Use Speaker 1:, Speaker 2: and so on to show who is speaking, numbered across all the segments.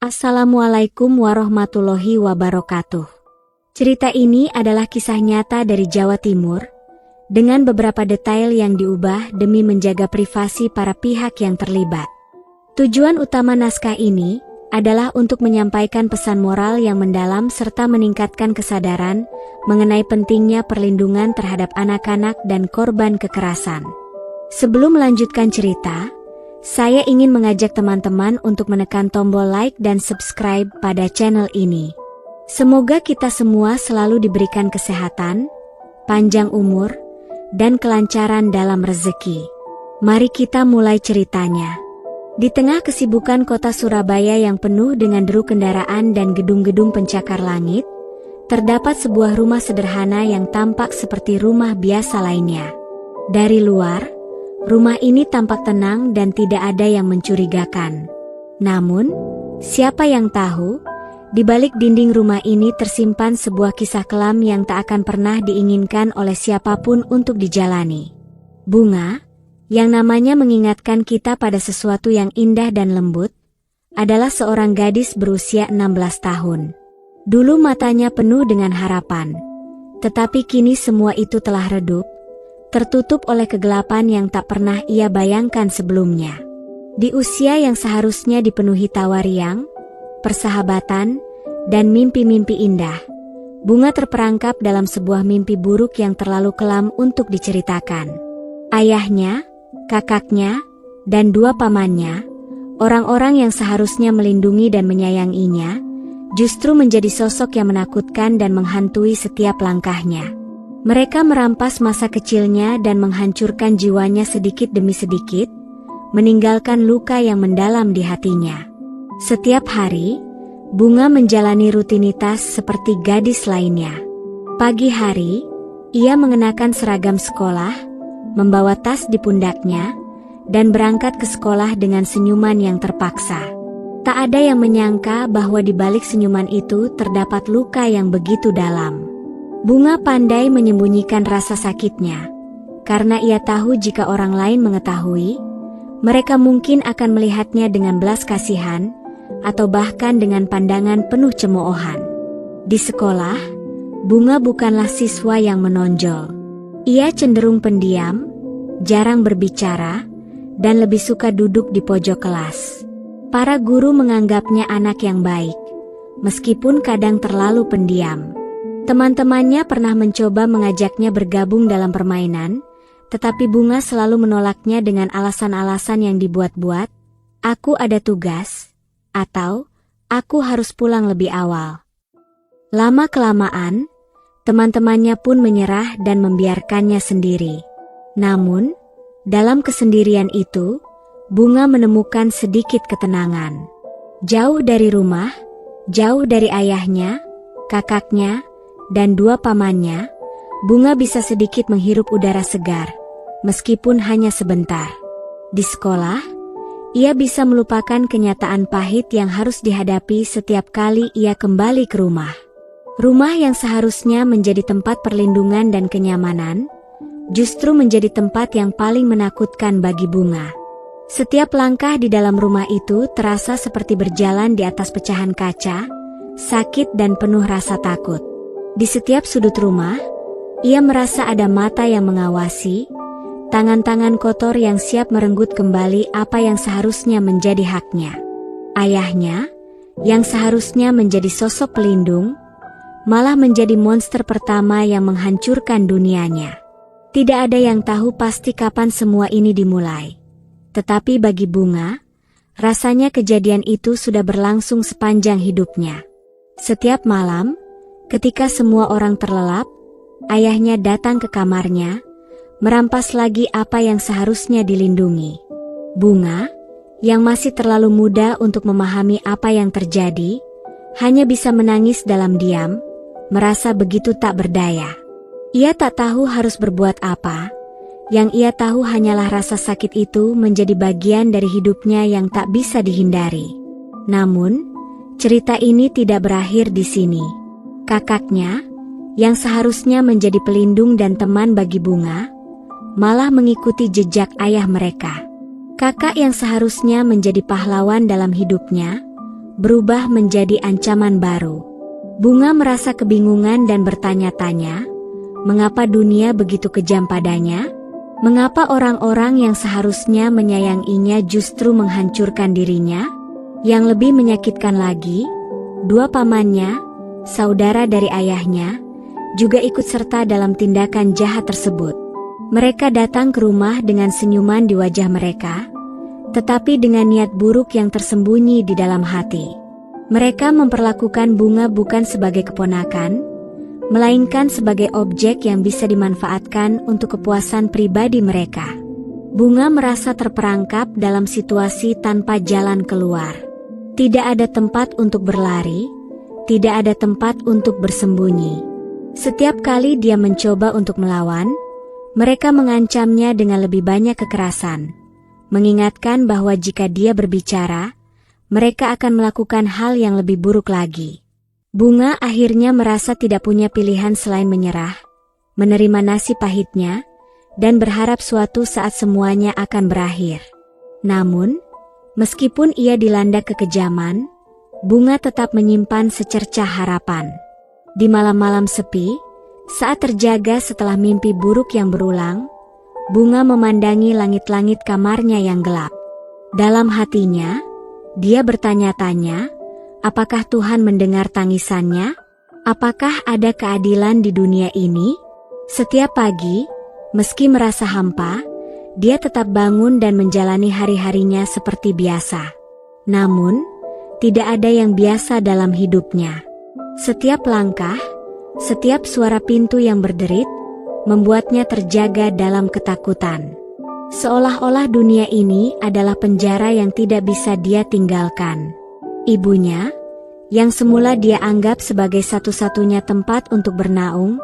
Speaker 1: Assalamualaikum warahmatullahi wabarakatuh. Cerita ini adalah kisah nyata dari Jawa Timur, dengan beberapa detail yang diubah demi menjaga privasi para pihak yang terlibat. Tujuan utama naskah ini adalah untuk menyampaikan pesan moral yang mendalam serta meningkatkan kesadaran mengenai pentingnya perlindungan terhadap anak-anak dan korban kekerasan. Sebelum melanjutkan cerita, saya ingin mengajak teman-teman untuk menekan tombol like dan subscribe pada channel ini. Semoga kita semua selalu diberikan kesehatan, panjang umur, dan kelancaran dalam rezeki. Mari kita mulai ceritanya. Di tengah kesibukan kota Surabaya yang penuh dengan deru kendaraan dan gedung-gedung pencakar langit, terdapat sebuah rumah sederhana yang tampak seperti rumah biasa lainnya. Dari luar, rumah ini tampak tenang dan tidak ada yang mencurigakan. Namun, siapa yang tahu, di balik dinding rumah ini tersimpan sebuah kisah kelam yang tak akan pernah diinginkan oleh siapapun untuk dijalani. Bunga, yang namanya mengingatkan kita pada sesuatu yang indah dan lembut, adalah seorang gadis berusia 16 tahun. Dulu matanya penuh dengan harapan. Tetapi kini semua itu telah redup, tertutup oleh kegelapan yang tak pernah ia bayangkan sebelumnya. Di usia yang seharusnya dipenuhi tawa riang, persahabatan, dan mimpi-mimpi indah, Bunga terperangkap dalam sebuah mimpi buruk yang terlalu kelam untuk diceritakan. Ayahnya, kakaknya, dan dua pamannya, orang-orang yang seharusnya melindungi dan menyayanginya, justru menjadi sosok yang menakutkan dan menghantui setiap langkahnya. Mereka merampas masa kecilnya dan menghancurkan jiwanya sedikit demi sedikit, meninggalkan luka yang mendalam di hatinya. Setiap hari, Bunga menjalani rutinitas seperti gadis lainnya. Pagi hari, ia mengenakan seragam sekolah, membawa tas di pundaknya, dan berangkat ke sekolah dengan senyuman yang terpaksa. Tak ada yang menyangka bahwa di balik senyuman itu terdapat luka yang begitu dalam. Bunga pandai menyembunyikan rasa sakitnya, karena ia tahu jika orang lain mengetahui, mereka mungkin akan melihatnya dengan belas kasihan, atau bahkan dengan pandangan penuh cemoohan. Di sekolah, Bunga bukanlah siswa yang menonjol. Ia cenderung pendiam, jarang berbicara, dan lebih suka duduk di pojok kelas. Para guru menganggapnya anak yang baik, meskipun kadang terlalu pendiam. Teman-temannya pernah mencoba mengajaknya bergabung dalam permainan, tetapi Bunga selalu menolaknya dengan alasan-alasan yang dibuat-buat, "Aku ada tugas," atau "Aku harus pulang lebih awal." Lama-kelamaan, teman-temannya pun menyerah dan membiarkannya sendiri. Namun, dalam kesendirian itu, Bunga menemukan sedikit ketenangan. Jauh dari rumah, jauh dari ayahnya, kakaknya, dan dua pamannya, Bunga bisa sedikit menghirup udara segar, meskipun hanya sebentar. Di sekolah, ia bisa melupakan kenyataan pahit yang harus dihadapi setiap kali ia kembali ke rumah. Rumah yang seharusnya menjadi tempat perlindungan dan kenyamanan, justru menjadi tempat yang paling menakutkan bagi Bunga. Setiap langkah di dalam rumah itu terasa seperti berjalan di atas pecahan kaca, sakit dan penuh rasa takut. Di setiap sudut rumah, ia merasa ada mata yang mengawasi, tangan-tangan kotor yang siap merenggut kembali apa yang seharusnya menjadi haknya. Ayahnya, yang seharusnya menjadi sosok pelindung, malah menjadi monster pertama yang menghancurkan dunianya. Tidak ada yang tahu pasti kapan semua ini dimulai. Tetapi bagi Bunga, rasanya kejadian itu sudah berlangsung sepanjang hidupnya. Setiap malam, ketika semua orang terlelap, ayahnya datang ke kamarnya, merampas lagi apa yang seharusnya dilindungi. Bunga, yang masih terlalu muda untuk memahami apa yang terjadi, hanya bisa menangis dalam diam, merasa begitu tak berdaya. Ia tak tahu harus berbuat apa, yang ia tahu hanyalah rasa sakit itu menjadi bagian dari hidupnya yang tak bisa dihindari. Namun, cerita ini tidak berakhir di sini. Kakaknya, yang seharusnya menjadi pelindung dan teman bagi Bunga, malah mengikuti jejak ayah mereka. Kakak yang seharusnya menjadi pahlawan dalam hidupnya, berubah menjadi ancaman baru. Bunga merasa kebingungan dan bertanya-tanya, mengapa dunia begitu kejam padanya? Mengapa orang-orang yang seharusnya menyayanginya justru menghancurkan dirinya? Yang lebih menyakitkan lagi, dua pamannya, saudara dari ayahnya, juga ikut serta dalam tindakan jahat tersebut. Mereka datang ke rumah dengan senyuman di wajah mereka, tetapi dengan niat buruk yang tersembunyi di dalam hati. Mereka memperlakukan Bunga bukan sebagai keponakan, melainkan sebagai objek yang bisa dimanfaatkan untuk kepuasan pribadi mereka. Bunga merasa terperangkap dalam situasi tanpa jalan keluar. Tidak ada tempat untuk berlari, tidak ada tempat untuk bersembunyi. Setiap kali dia mencoba untuk melawan, mereka mengancamnya dengan lebih banyak kekerasan, mengingatkan bahwa jika dia berbicara, mereka akan melakukan hal yang lebih buruk lagi. Bunga akhirnya merasa tidak punya pilihan selain menyerah, menerima nasib pahitnya, dan berharap suatu saat semuanya akan berakhir. Namun, meskipun ia dilanda kekejaman, Bunga tetap menyimpan secercah harapan. Di malam-malam sepi, saat terjaga setelah mimpi buruk yang berulang, Bunga memandangi langit-langit kamarnya yang gelap. Dalam hatinya, dia bertanya-tanya, apakah Tuhan mendengar tangisannya? Apakah ada keadilan di dunia ini? Setiap pagi, meski merasa hampa, dia tetap bangun dan menjalani hari-harinya seperti biasa. Namun, tidak ada yang biasa dalam hidupnya. Setiap langkah, setiap suara pintu yang berderit, membuatnya terjaga dalam ketakutan. Seolah-olah dunia ini adalah penjara yang tidak bisa dia tinggalkan. Ibunya, yang semula dia anggap sebagai satu-satunya tempat untuk bernaung,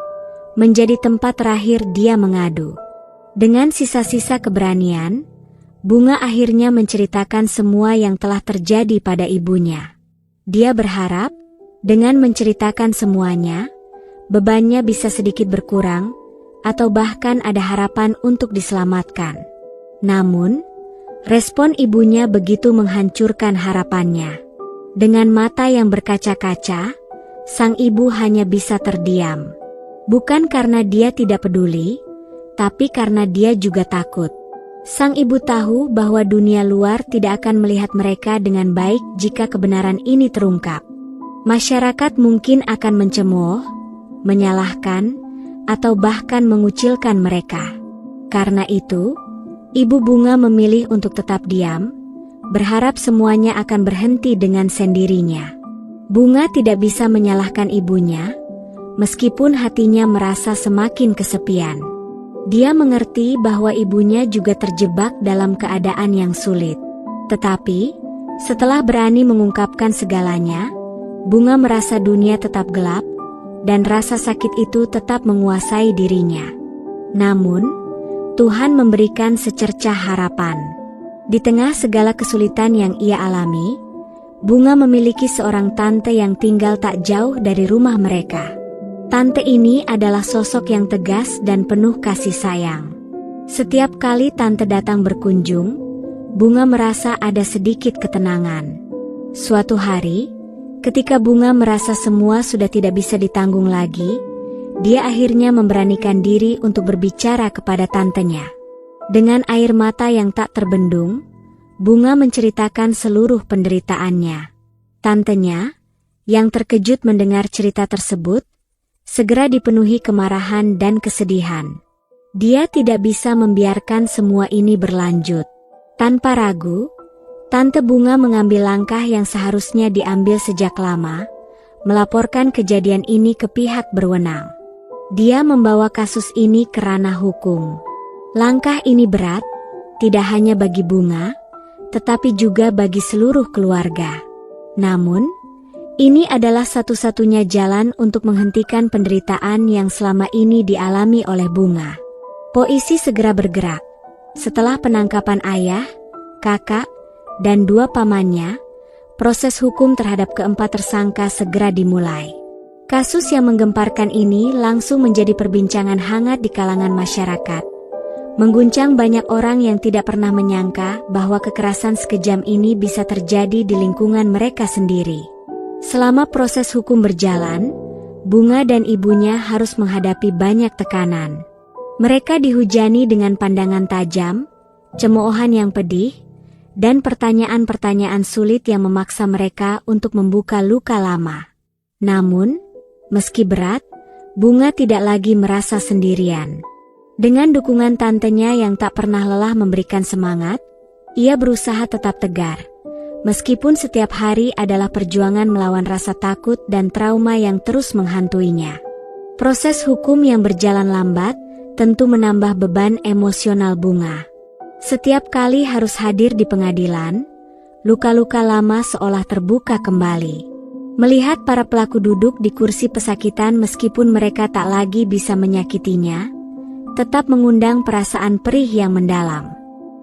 Speaker 1: menjadi tempat terakhir dia mengadu. Dengan sisa-sisa keberanian, Bunga akhirnya menceritakan semua yang telah terjadi pada ibunya. Dia berharap, dengan menceritakan semuanya, bebannya bisa sedikit berkurang, atau bahkan ada harapan untuk diselamatkan. Namun, respon ibunya begitu menghancurkan harapannya. Dengan mata yang berkaca-kaca, sang ibu hanya bisa terdiam. Bukan karena dia tidak peduli, tapi karena dia juga takut. Sang ibu tahu bahwa dunia luar tidak akan melihat mereka dengan baik jika kebenaran ini terungkap. Masyarakat mungkin akan mencemooh, menyalahkan, atau bahkan mengucilkan mereka. Karena itu, Ibu Bunga memilih untuk tetap diam, berharap semuanya akan berhenti dengan sendirinya. Bunga tidak bisa menyalahkan ibunya, meskipun hatinya merasa semakin kesepian. Dia mengerti bahwa ibunya juga terjebak dalam keadaan yang sulit. Tetapi, setelah berani mengungkapkan segalanya, Bunga merasa dunia tetap gelap, dan rasa sakit itu tetap menguasai dirinya. Namun, Tuhan memberikan secercah harapan. Di tengah segala kesulitan yang ia alami, Bunga memiliki seorang tante yang tinggal tak jauh dari rumah mereka. Tante ini adalah sosok yang tegas dan penuh kasih sayang. Setiap kali tante datang berkunjung, Bunga merasa ada sedikit ketenangan. Suatu hari, ketika Bunga merasa semua sudah tidak bisa ditanggung lagi, dia akhirnya memberanikan diri untuk berbicara kepada tantenya. Dengan air mata yang tak terbendung, Bunga menceritakan seluruh penderitaannya. Tantenya, yang terkejut mendengar cerita tersebut, segera dipenuhi kemarahan dan kesedihan. Dia tidak bisa membiarkan semua ini berlanjut. Tanpa ragu, Tante Bunga mengambil langkah yang seharusnya diambil sejak lama, melaporkan kejadian ini ke pihak berwenang. Dia membawa kasus ini ke ranah hukum. Langkah ini berat, tidak hanya bagi Bunga, tetapi juga bagi seluruh keluarga. Namun, ini adalah satu-satunya jalan untuk menghentikan penderitaan yang selama ini dialami oleh Bunga. Polisi segera bergerak. Setelah penangkapan ayah, kakak, dan dua pamannya, proses hukum terhadap keempat tersangka segera dimulai. Kasus yang menggemparkan ini langsung menjadi perbincangan hangat di kalangan masyarakat, mengguncang banyak orang yang tidak pernah menyangka bahwa kekerasan sekejam ini bisa terjadi di lingkungan mereka sendiri. Selama proses hukum berjalan, Bunga dan ibunya harus menghadapi banyak tekanan. Mereka dihujani dengan pandangan tajam, cemoohan yang pedih, dan pertanyaan-pertanyaan sulit yang memaksa mereka untuk membuka luka lama. Namun, meski berat, Bunga tidak lagi merasa sendirian. Dengan dukungan tantenya yang tak pernah lelah memberikan semangat, ia berusaha tetap tegar. Meskipun setiap hari adalah perjuangan melawan rasa takut dan trauma yang terus menghantuinya. Proses hukum yang berjalan lambat tentu menambah beban emosional Bunga. Setiap kali harus hadir di pengadilan, luka-luka lama seolah terbuka kembali. Melihat para pelaku duduk di kursi pesakitan meskipun mereka tak lagi bisa menyakitinya, tetap mengundang perasaan perih yang mendalam.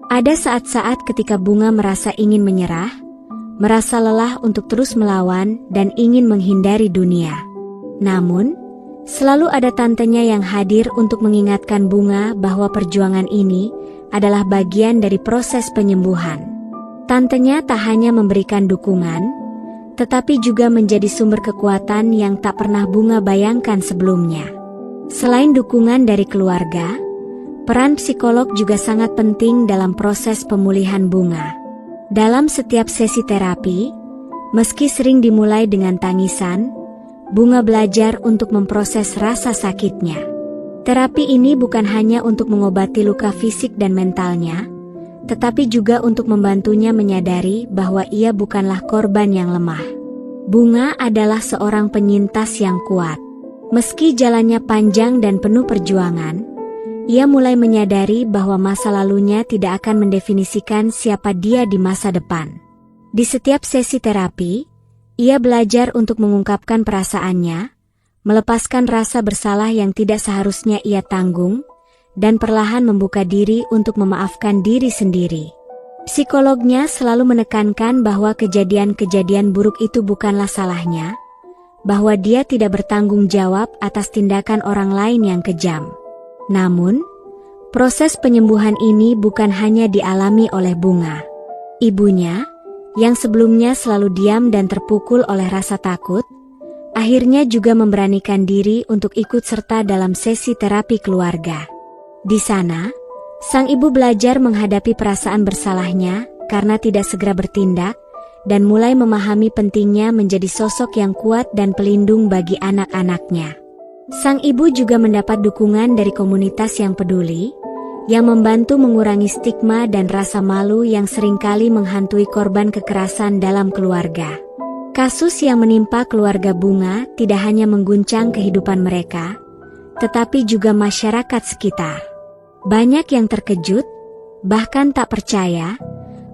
Speaker 1: Ada saat-saat ketika Bunga merasa ingin menyerah, merasa lelah untuk terus melawan dan ingin menghindari dunia. Namun, selalu ada tantenya yang hadir untuk mengingatkan Bunga bahwa perjuangan ini adalah bagian dari proses penyembuhan. Tantenya tak hanya memberikan dukungan, tetapi juga menjadi sumber kekuatan yang tak pernah Bunga bayangkan sebelumnya. Selain dukungan dari keluarga, peran psikolog juga sangat penting dalam proses pemulihan Bunga. Dalam setiap sesi terapi, meski sering dimulai dengan tangisan, Bunga belajar untuk memproses rasa sakitnya. Terapi ini bukan hanya untuk mengobati luka fisik dan mentalnya, tetapi juga untuk membantunya menyadari bahwa ia bukanlah korban yang lemah. Bunga adalah seorang penyintas yang kuat. Meski jalannya panjang dan penuh perjuangan, ia mulai menyadari bahwa masa lalunya tidak akan mendefinisikan siapa dia di masa depan. Di setiap sesi terapi, ia belajar untuk mengungkapkan perasaannya, melepaskan rasa bersalah yang tidak seharusnya ia tanggung, dan perlahan membuka diri untuk memaafkan diri sendiri. Psikolognya selalu menekankan bahwa kejadian-kejadian buruk itu bukanlah salahnya, bahwa dia tidak bertanggung jawab atas tindakan orang lain yang kejam. Namun, proses penyembuhan ini bukan hanya dialami oleh Bunga. Ibunya, yang sebelumnya selalu diam dan terpukul oleh rasa takut, akhirnya juga memberanikan diri untuk ikut serta dalam sesi terapi keluarga. Di sana, sang ibu belajar menghadapi perasaan bersalahnya karena tidak segera bertindak, dan mulai memahami pentingnya menjadi sosok yang kuat dan pelindung bagi anak-anaknya. Sang ibu juga mendapat dukungan dari komunitas yang peduli, yang membantu mengurangi stigma dan rasa malu yang seringkali menghantui korban kekerasan dalam keluarga. Kasus yang menimpa keluarga Bunga tidak hanya mengguncang kehidupan mereka, tetapi juga masyarakat sekitar. Banyak yang terkejut, bahkan tak percaya,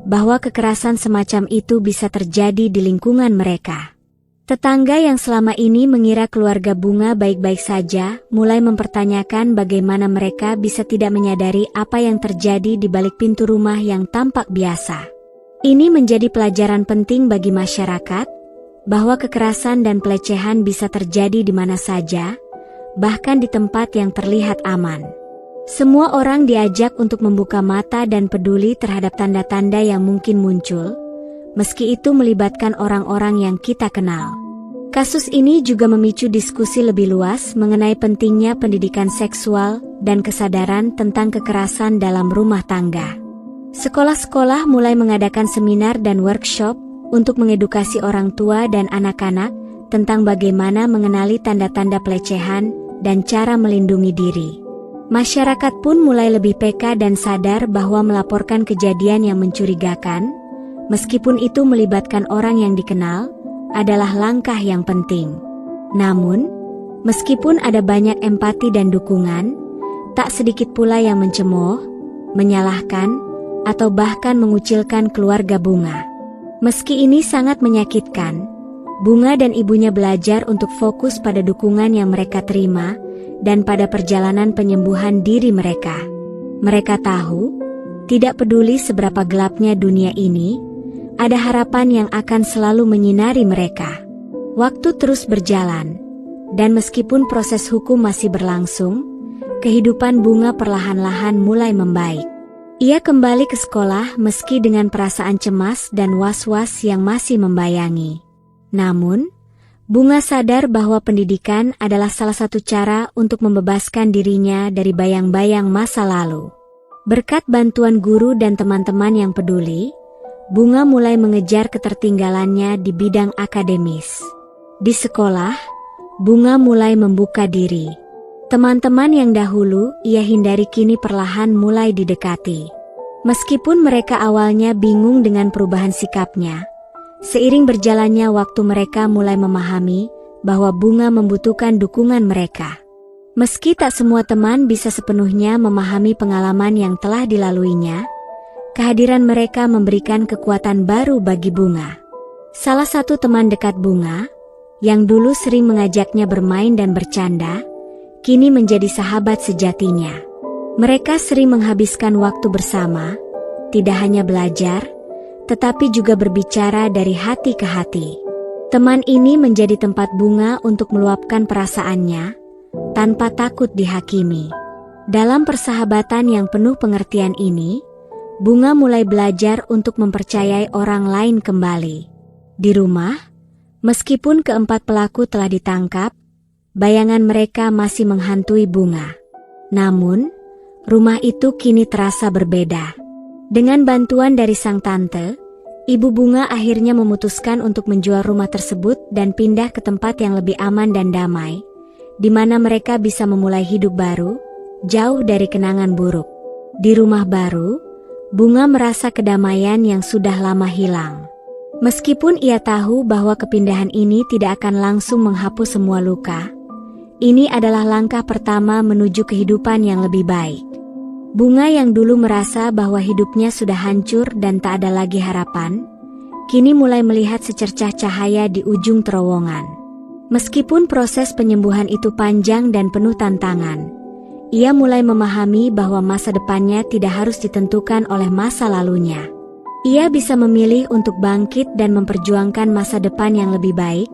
Speaker 1: bahwa kekerasan semacam itu bisa terjadi di lingkungan mereka. Tetangga yang selama ini mengira keluarga Bunga baik-baik saja, mulai mempertanyakan bagaimana mereka bisa tidak menyadari apa yang terjadi di balik pintu rumah yang tampak biasa. Ini menjadi pelajaran penting bagi masyarakat, bahwa kekerasan dan pelecehan bisa terjadi di mana saja, bahkan di tempat yang terlihat aman. Semua orang diajak untuk membuka mata dan peduli terhadap tanda-tanda yang mungkin muncul, meski itu melibatkan orang-orang yang kita kenal. Kasus ini juga memicu diskusi lebih luas mengenai pentingnya pendidikan seksual dan kesadaran tentang kekerasan dalam rumah tangga. Sekolah-sekolah mulai mengadakan seminar dan workshop untuk mengedukasi orang tua dan anak-anak tentang bagaimana mengenali tanda-tanda pelecehan dan cara melindungi diri. Masyarakat pun mulai lebih peka dan sadar bahwa melaporkan kejadian yang mencurigakan, meskipun itu melibatkan orang yang dikenal, adalah langkah yang penting. Namun, meskipun ada banyak empati dan dukungan, tak sedikit pula yang mencemooh, menyalahkan, atau bahkan mengucilkan keluarga Bunga. Meski ini sangat menyakitkan, Bunga dan ibunya belajar untuk fokus pada dukungan yang mereka terima dan pada perjalanan penyembuhan diri mereka. Mereka tahu, tidak peduli seberapa gelapnya dunia ini, ada harapan yang akan selalu menyinari mereka. Waktu terus berjalan, dan meskipun proses hukum masih berlangsung, kehidupan Bunga perlahan-lahan mulai membaik. Ia kembali ke sekolah meski dengan perasaan cemas dan was-was yang masih membayangi. Namun, Bunga sadar bahwa pendidikan adalah salah satu cara untuk membebaskan dirinya dari bayang-bayang masa lalu. Berkat bantuan guru dan teman-teman yang peduli, Bunga mulai mengejar ketertinggalannya di bidang akademis. Di sekolah, Bunga mulai membuka diri. Teman-teman yang dahulu ia hindari kini perlahan mulai didekati. Meskipun mereka awalnya bingung dengan perubahan sikapnya, seiring berjalannya waktu mereka mulai memahami bahwa Bunga membutuhkan dukungan mereka. Meski tak semua teman bisa sepenuhnya memahami pengalaman yang telah dilaluinya, kehadiran mereka memberikan kekuatan baru bagi Bunga. Salah satu teman dekat Bunga, yang dulu sering mengajaknya bermain dan bercanda, kini menjadi sahabat sejatinya. Mereka sering menghabiskan waktu bersama, tidak hanya belajar, tetapi juga berbicara dari hati ke hati. Teman ini menjadi tempat Bunga untuk meluapkan perasaannya, tanpa takut dihakimi. Dalam persahabatan yang penuh pengertian ini, Bunga mulai belajar untuk mempercayai orang lain kembali. Di rumah, meskipun keempat pelaku telah ditangkap, bayangan mereka masih menghantui Bunga. Namun, rumah itu kini terasa berbeda. Dengan bantuan dari sang tante, Ibu Bunga akhirnya memutuskan untuk menjual rumah tersebut dan pindah ke tempat yang lebih aman dan damai, di mana mereka bisa memulai hidup baru, jauh dari kenangan buruk. Di rumah baru, Bunga merasa kedamaian yang sudah lama hilang. Meskipun ia tahu bahwa kepindahan ini tidak akan langsung menghapus semua luka, ini adalah langkah pertama menuju kehidupan yang lebih baik. Bunga yang dulu merasa bahwa hidupnya sudah hancur dan tak ada lagi harapan, kini mulai melihat secercah cahaya di ujung terowongan. Meskipun proses penyembuhan itu panjang dan penuh tantangan, ia mulai memahami bahwa masa depannya tidak harus ditentukan oleh masa lalunya. Ia bisa memilih untuk bangkit dan memperjuangkan masa depan yang lebih baik,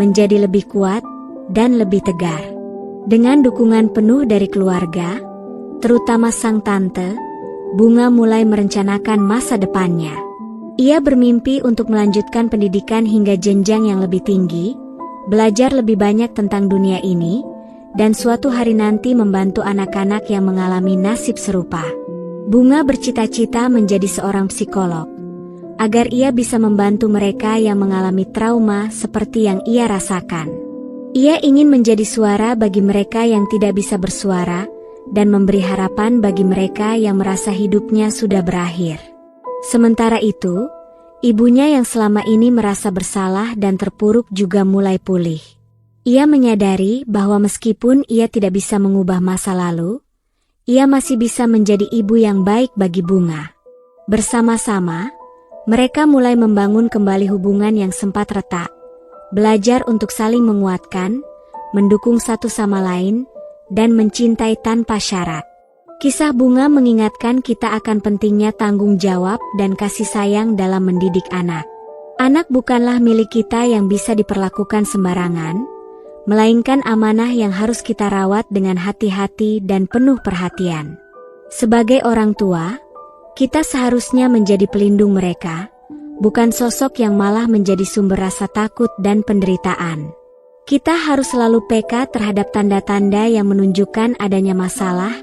Speaker 1: menjadi lebih kuat, dan lebih tegar. Dengan dukungan penuh dari keluarga, terutama sang tante, Bunga mulai merencanakan masa depannya. Ia bermimpi untuk melanjutkan pendidikan hingga jenjang yang lebih tinggi, belajar lebih banyak tentang dunia ini, dan suatu hari nanti membantu anak-anak yang mengalami nasib serupa. Bunga bercita-cita menjadi seorang psikolog, agar ia bisa membantu mereka yang mengalami trauma seperti yang ia rasakan. Ia ingin menjadi suara bagi mereka yang tidak bisa bersuara, dan memberi harapan bagi mereka yang merasa hidupnya sudah berakhir. Sementara itu, ibunya yang selama ini merasa bersalah dan terpuruk juga mulai pulih. Ia menyadari bahwa meskipun ia tidak bisa mengubah masa lalu, ia masih bisa menjadi ibu yang baik bagi Bunga. Bersama-sama, mereka mulai membangun kembali hubungan yang sempat retak, belajar untuk saling menguatkan, mendukung satu sama lain, dan mencintai tanpa syarat. Kisah Bunga mengingatkan kita akan pentingnya tanggung jawab dan kasih sayang dalam mendidik anak. Anak bukanlah milik kita yang bisa diperlakukan sembarangan, melainkan amanah yang harus kita rawat dengan hati-hati dan penuh perhatian. Sebagai orang tua, kita seharusnya menjadi pelindung mereka, bukan sosok yang malah menjadi sumber rasa takut dan penderitaan. Kita harus selalu peka terhadap tanda-tanda yang menunjukkan adanya masalah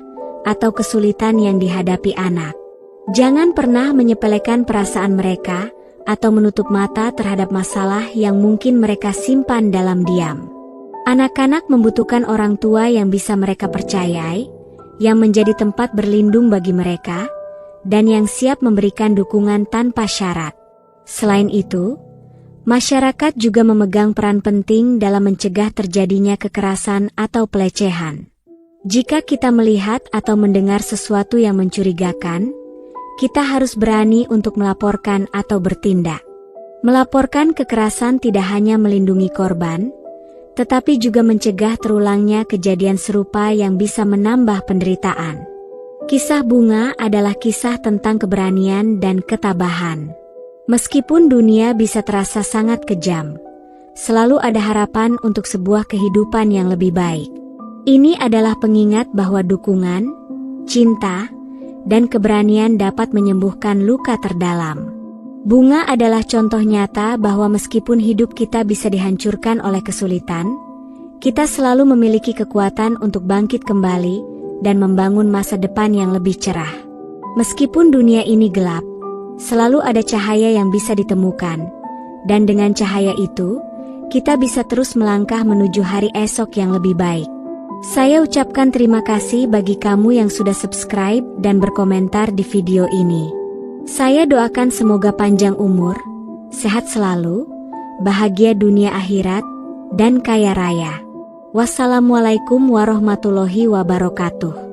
Speaker 1: atau kesulitan yang dihadapi anak. Jangan pernah menyepelekan perasaan mereka atau menutup mata terhadap masalah yang mungkin mereka simpan dalam diam. Anak-anak membutuhkan orang tua yang bisa mereka percayai, yang menjadi tempat berlindung bagi mereka, dan yang siap memberikan dukungan tanpa syarat. Selain itu, masyarakat juga memegang peran penting dalam mencegah terjadinya kekerasan atau pelecehan. Jika kita melihat atau mendengar sesuatu yang mencurigakan, kita harus berani untuk melaporkan atau bertindak. Melaporkan kekerasan tidak hanya melindungi korban, tetapi juga mencegah terulangnya kejadian serupa yang bisa menambah penderitaan. Kisah Bunga adalah kisah tentang keberanian dan ketabahan. Meskipun dunia bisa terasa sangat kejam, selalu ada harapan untuk sebuah kehidupan yang lebih baik. Ini adalah pengingat bahwa dukungan, cinta, dan keberanian dapat menyembuhkan luka terdalam. Bunga adalah contoh nyata bahwa meskipun hidup kita bisa dihancurkan oleh kesulitan, kita selalu memiliki kekuatan untuk bangkit kembali dan membangun masa depan yang lebih cerah. Meskipun dunia ini gelap, selalu ada cahaya yang bisa ditemukan, dan dengan cahaya itu, kita bisa terus melangkah menuju hari esok yang lebih baik. Saya ucapkan terima kasih bagi kamu yang sudah subscribe dan berkomentar di video ini. Saya doakan semoga panjang umur, sehat selalu, bahagia dunia akhirat, dan kaya raya. Wassalamualaikum warahmatullahi wabarakatuh.